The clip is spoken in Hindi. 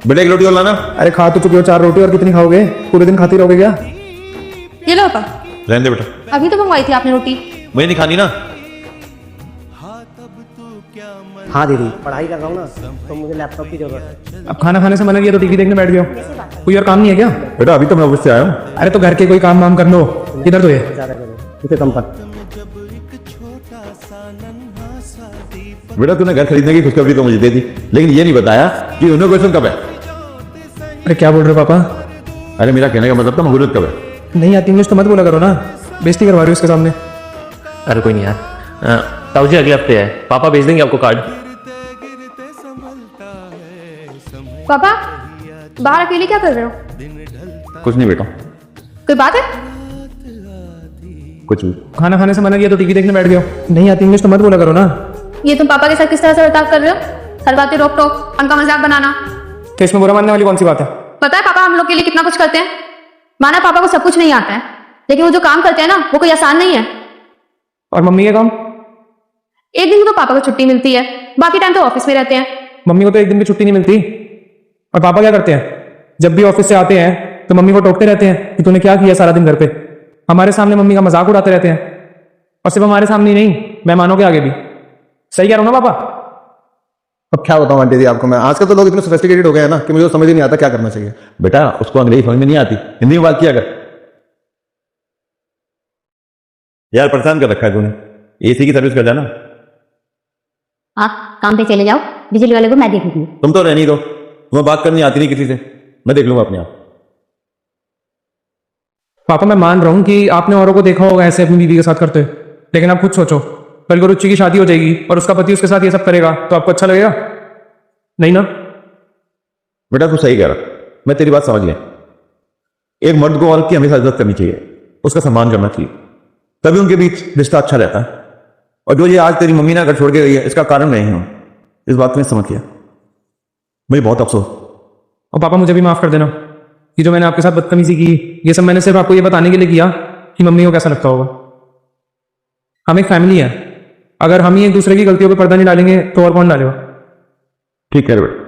बेटा एक रोटी और लाना। अरे खा तो चुके हो 4 रोटी, और कितनी खाओगे? पूरे दिन खाती रहोगे क्या? ये लो पापा, रहने दे बेटा, अभी तो मंगवाई थी आपने रोटी। मुझे नहीं खानी ना। हाँ दीदी, पढ़ाई कर रहा हूँ ना, तो मुझे लैपटॉप की जरूरत है। अब खाना खाने से मना किया तो टीवी देखने बैठ गया। कोई और काम नहीं है क्या? बेटा अभी तो मैं ऑफिस से आया हूँ। अरे तो घर के कोई काम वाम कर लो। इधर तो ये ज़्यादा करो, इसे कम कर। बेटा तूने घर खरीदने की खुशखबरी तो मुझे दे दी, लेकिन ये नहीं बताया कि इनोग्रेशन कब है। अरे क्या बोल रहे हो पापा? अरे मेरा कहने का मतलब था मुहूर्त कब है। नहीं आती इंग्लिश तो मत बोला करो ना, बेइज्जती करवा रही हो उसके सामने। अरे कोई नहीं यार, ताऊ जी अगले हफ्ते है, पापा भेज देंगे आपको कार्ड। पापा बाहर अकेले क्या कर रहे हो? कुछ नहीं बेटा, कोई बात है? कुछ भी। खाना खाने से मना किया तो टीवी देखने बैठ गया। नहीं आती इंग्लिश तो मत बोला करो ना। ये तुम पापा के साथ किस तरह से बर्ताव कर रहे हो? हर बातें रोक टोक, उनका मजाक बनाना। तो इसमें बुरा मानने वाली कौन सी बात है? पता है पापा हम लोग के लिए कितना कुछ करते हैं। माना पापा को सब कुछ नहीं आता है, लेकिन वो जो काम करते हैं ना वो कोई आसान नहीं है। और मम्मी का काम? एक दिन तो पापा को छुट्टी मिलती है, बाकी टाइम तो ऑफिस में रहते हैं। मम्मी को तो एक दिन भी छुट्टी नहीं मिलती। और पापा क्या करते हैं? जब भी ऑफिस से आते हैं तो मम्मी को टोकते रहते हैं कि तूने क्या किया सारा दिन घर पे। हमारे सामने मम्मी का मजाक उड़ाते रहते हैं, और सिर्फ हमारे सामने ही नहीं, मेहमानों के आगे भी। सही कह रहा हूं ना पापा? अब क्या बताऊं आंटी जी आपको मैं, आजकल तो लोग इतने सोफिस्टिकेटेड हो गए हैं ना कि मुझे तो समझ ही नहीं आता क्या करना चाहिए। बेटा उसको अंग्रेजी समझ में नहीं आती, हिंदी में बात किया कर। यार परेशान कर रखा है तूने, एसी की सर्विस कर जाना। आप काम पे चले जाओ, बिजली वाले को मैं देख लूंगी। तुम तो रहनी दो, तुम्हें बात करनी आती नहीं किसी से, मैं देख लूंगा अपने आप। पापा मैं मान रहा हूँ कि आपने औरों को देखा होगा ऐसे अपनी बीवी के साथ करते हुए, लेकिन आप खुद सोचो, कल को रुचि की शादी हो जाएगी और उसका पति उसके साथ ये सब करेगा तो आपको अच्छा लगेगा? नहीं ना? बेटा तू सही कह रहा, मैं तेरी बात समझ गया। एक मर्द को औरत की हमेशा इज्जत करनी चाहिए, उसका सम्मान करना चाहिए, तभी उनके बीच रिश्ता अच्छा रहता है। और जो ये आज तेरी मम्मी ना घर छोड़ के गई है, इसका कारण मैं ही हूं। इस बात को मैं समझ गया, मुझे बहुत अफसोस। और पापा मुझे भी माफ कर देना, ये जो मैंने आपके साथ बदतमीजी की, ये सब मैंने सिर्फ आपको ये बताने के लिए किया कि मम्मी को कैसा लगता होगा। हम एक फैमिली है, अगर हम ही एक दूसरे की गलतियों पर पर्दा नहीं डालेंगे तो और कौन डालेगा? ठीक है बेटा।